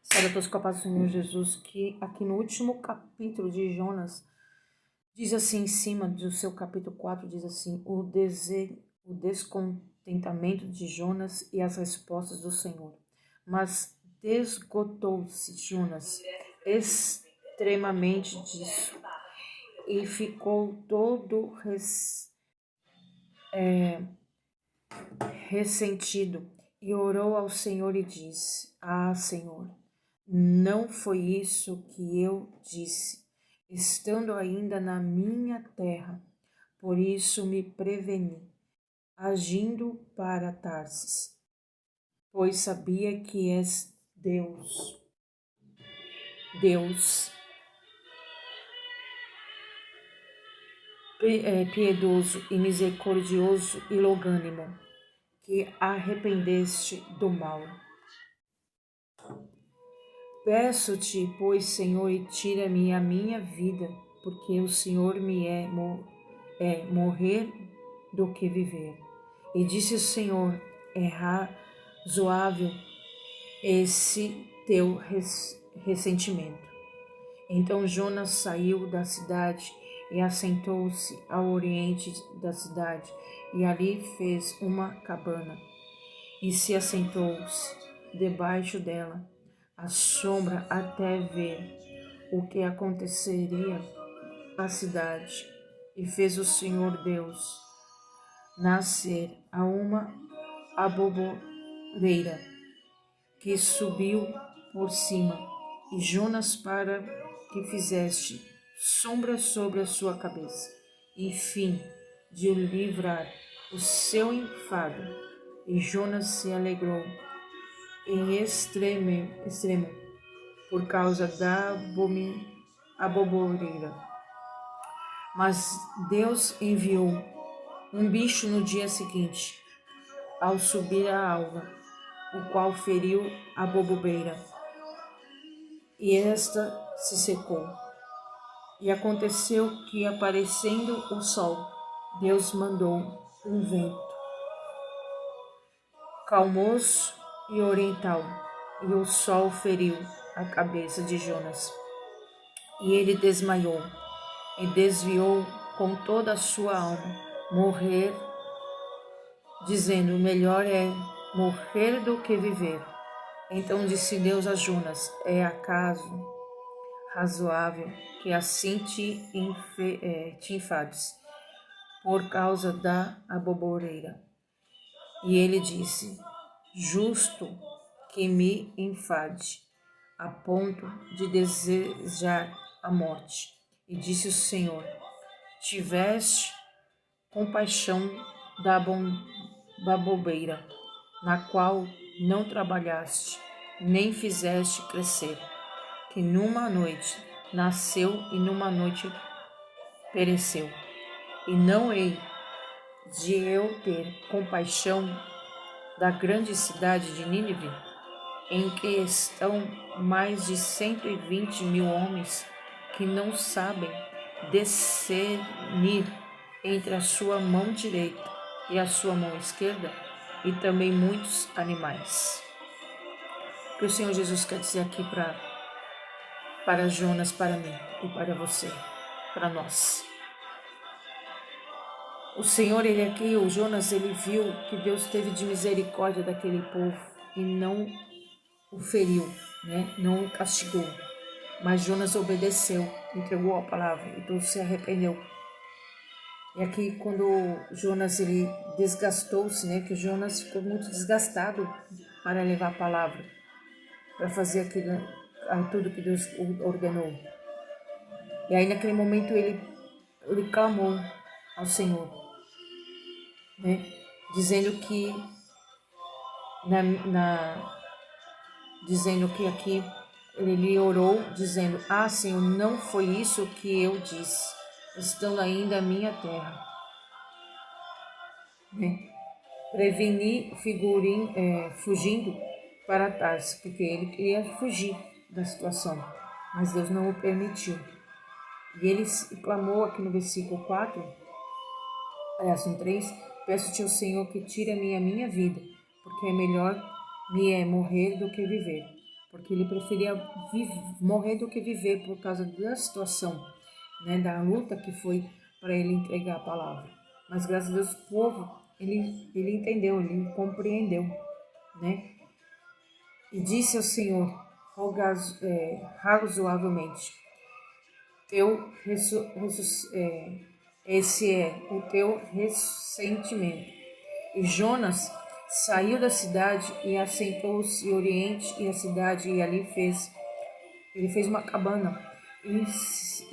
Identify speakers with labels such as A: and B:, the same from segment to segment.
A: Sabe a todos com a paz do Senhor Jesus, que aqui no último capítulo de Jonas, diz assim, em cima do seu capítulo 4, diz assim, o descontentamento de Jonas e as respostas do Senhor. Mas desgotou-se Jonas extremamente disso e ficou todo ressentido e orou ao Senhor e disse, Senhor, não foi isso que eu disse, estando ainda na minha terra. Por isso me preveni, agindo para Tarsis, pois sabia que és Deus piedoso e misericordioso e longânimo, que arrependeste do mal. Peço-te, pois, Senhor, e tira-me a minha vida, porque o Senhor me é morrer do que viver. E disse o Senhor, é razoável esse teu ressentimento. Então Jonas saiu da cidade e assentou-se ao oriente da cidade, e ali fez uma cabana, e se assentou-se debaixo dela, à sombra, até ver o que aconteceria à cidade. E fez o Senhor Deus nascer a uma aboboreira que subiu por cima, e Jonas para que fizeste sombra sobre a sua cabeça, e fim de o livrar o seu enfado. E Jonas se alegrou em extremo por causa da aboboreira. Mas Deus enviou um bicho no dia seguinte, ao subir a alva, o qual feriu a aboboreira, e esta se secou. E aconteceu que, aparecendo o sol, Deus mandou um vento calmoso e oriental, e o sol feriu a cabeça de Jonas. E ele desmaiou e desviou com toda a sua alma, morrer, dizendo, melhor é morrer do que viver. Então disse Deus a Jonas, é acaso razoável que assim te enfades por causa da aboboreira? E ele disse, justo que me enfade, a ponto de desejar a morte. E disse o Senhor, tiveste compaixão da aboboreira, na qual não trabalhaste, nem fizeste crescer, que numa noite nasceu e numa noite pereceu. E não hei de eu ter compaixão da grande cidade de Nínive, em que estão mais de 120 mil homens que não sabem discernir entre a sua mão direita e a sua mão esquerda, e também muitos animais. O que o Senhor Jesus quer dizer aqui para Jonas, para mim e para você, para nós. O Senhor, ele aqui, o Jonas, ele viu que Deus teve de misericórdia daquele povo e não o feriu, né? Não o castigou. Mas Jonas obedeceu, entregou a palavra e Deus se arrependeu. E aqui quando Jonas ele desgastou-se, né? Que Jonas ficou muito desgastado para levar a palavra, para fazer tudo que Deus ordenou. E aí naquele momento ele clamou ao Senhor, né? Dizendo que dizendo que aqui ele orou, dizendo, Senhor, não foi isso que eu disse, estando ainda a minha terra. Né? Preveni fugindo para Tarsis, porque ele queria fugir da situação, mas Deus não o permitiu. E ele clamou aqui no versículo 4, aliás, no 3, peço-te ao Senhor que tire a minha vida, porque é melhor me morrer do que viver. porque ele preferia morrer do que viver por causa da situação, né, da luta que foi para ele entregar a palavra. Mas graças a Deus o povo, ele entendeu, ele compreendeu, né? E disse ao Senhor razoavelmente, esse é o teu ressentimento. E Jonas saiu da cidade e assentou-se em Oriente e a cidade, e ali ele fez uma cabana e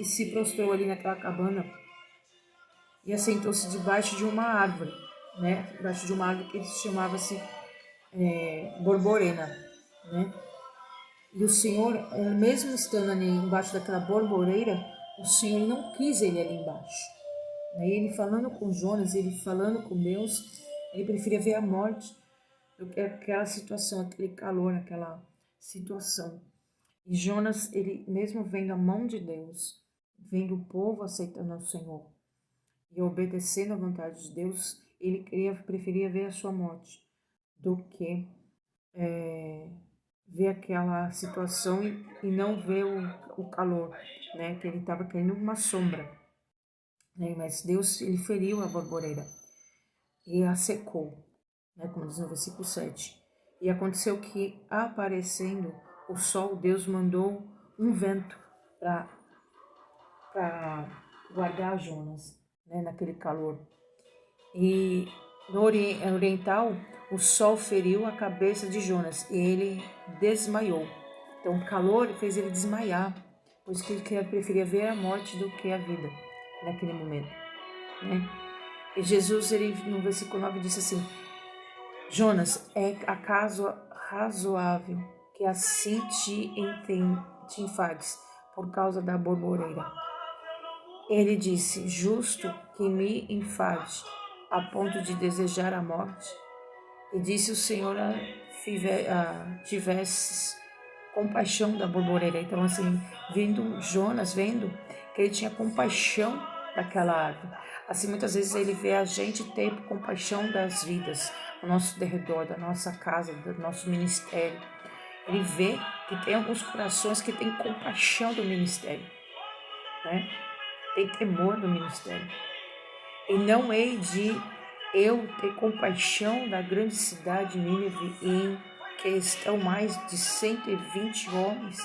A: se prostrou ali naquela cabana e assentou-se debaixo de uma árvore, né? Debaixo de uma árvore que chamava-se borborema, né? E o Senhor, mesmo estando ali embaixo daquela borboreira, o Senhor não quis ele ali embaixo. Aí ele falando com Jonas, ele falando com Deus, ele preferia ver a morte do que aquela situação, aquele calor, aquela situação. E Jonas, ele mesmo vendo a mão de Deus, vendo o povo aceitando ao Senhor e obedecendo à vontade de Deus, ele preferia ver a sua morte do que ver aquela situação e não ver o calor, né? Que ele estava querendo uma sombra, né? Mas Deus, ele feriu a borboreira e a secou, né? Como diz no versículo 7. E aconteceu que, aparecendo o sol, Deus mandou um vento para guardar Jonas, né? Naquele calor. E no oriental, o sol feriu a cabeça de Jonas e ele desmaiou. Então o calor fez ele desmaiar, pois que ele preferia ver a morte do que a vida naquele momento, né? E Jesus, ele no versículo 9 disse assim: Jonas, é acaso razoável que assim te enfades por causa da borboreira? Ele disse: justo que me enfade a ponto de desejar a morte? E disse o Senhor tivesses compaixão da borboreira. Então, assim, vendo Jonas, vendo que ele tinha compaixão daquela árvore. Assim, muitas vezes ele vê a gente ter compaixão das vidas ao nosso derredor, da nossa casa, do nosso ministério. Ele vê que tem alguns corações que têm compaixão do ministério, né? Tem temor do ministério. E não hei de eu ter compaixão da grande cidade Nínive, em que estão mais de 120 homens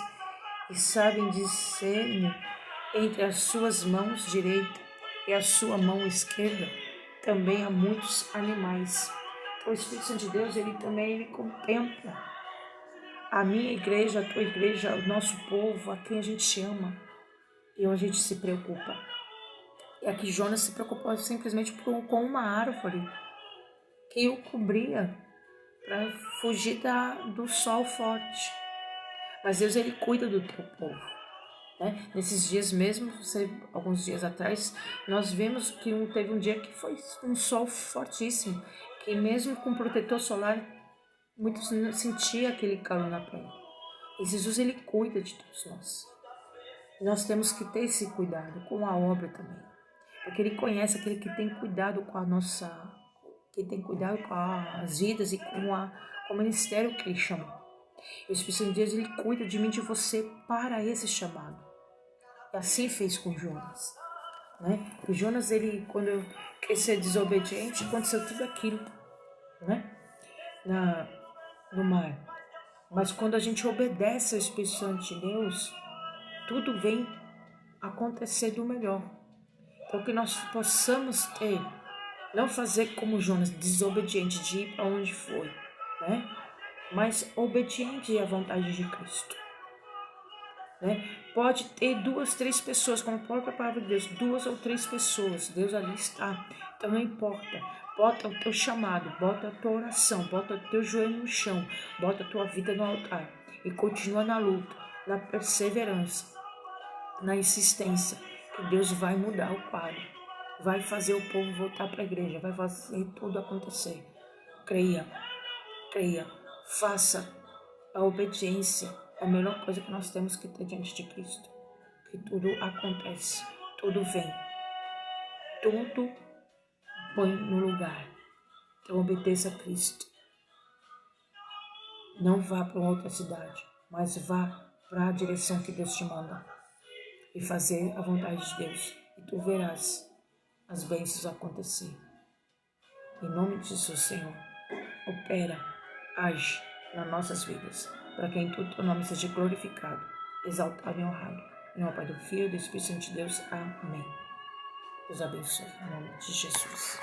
A: e sabem discernir entre as suas mãos direita e a sua mão esquerda também há muitos animais. Então, o Espírito Santo de Deus, ele também contempla a minha igreja, a tua igreja, o nosso povo, a quem a gente ama e onde a gente se preocupa. E aqui Jonas se preocupou simplesmente com uma árvore que o cobria para fugir do sol forte. Mas Deus, ele cuida do teu povo, né? Nesses dias mesmo, alguns dias atrás, nós vimos que teve um dia que foi um sol fortíssimo, que mesmo com protetor solar, muitos não sentiam aquele calor na pele. E Jesus, ele cuida de todos nós. Nós temos que ter esse cuidado com a obra também, porque ele conhece aquele que tem cuidado com a nossa, que tem cuidado com as vidas e com o ministério que ele chamou. E o Espírito Santo de Deus, ele cuida de mim, de você, para esse chamado. E assim fez com Jonas, né? E Jonas, ele, quando quis ser desobediente, aconteceu tudo aquilo, né? No mar. Mas quando a gente obedece ao Espírito Santo de Deus, tudo vem acontecer do melhor. Então, que nós possamos ter, não fazer como Jonas, desobediente de ir para onde foi, né? Mas obediente à vontade de Cristo, né? Pode ter 2, 3 pessoas, como a própria palavra de Deus, 2 ou 3 pessoas, Deus ali está. Então não importa, bota o teu chamado, bota a tua oração, bota o teu joelho no chão, bota a tua vida no altar e continua na luta, na perseverança, na insistência, que Deus vai mudar o quadro, vai fazer o povo voltar para a igreja, vai fazer tudo acontecer. Creia, creia, faça a obediência, é a melhor coisa que nós temos que ter diante de Cristo. Que tudo acontece, tudo vem, tudo põe no lugar. Então obedeça a Cristo. Não vá para outra cidade, mas vá para a direção que Deus te manda e fazer a vontade de Deus. E tu verás as bênçãos acontecer. Em nome de Jesus, Senhor, opera, age nas nossas vidas, para que em tudo o nome seja glorificado, exaltado e honrado. Em nome do Pai, do Filho e do Espírito Santo de Deus. Amém. Deus abençoe. Em nome de Jesus.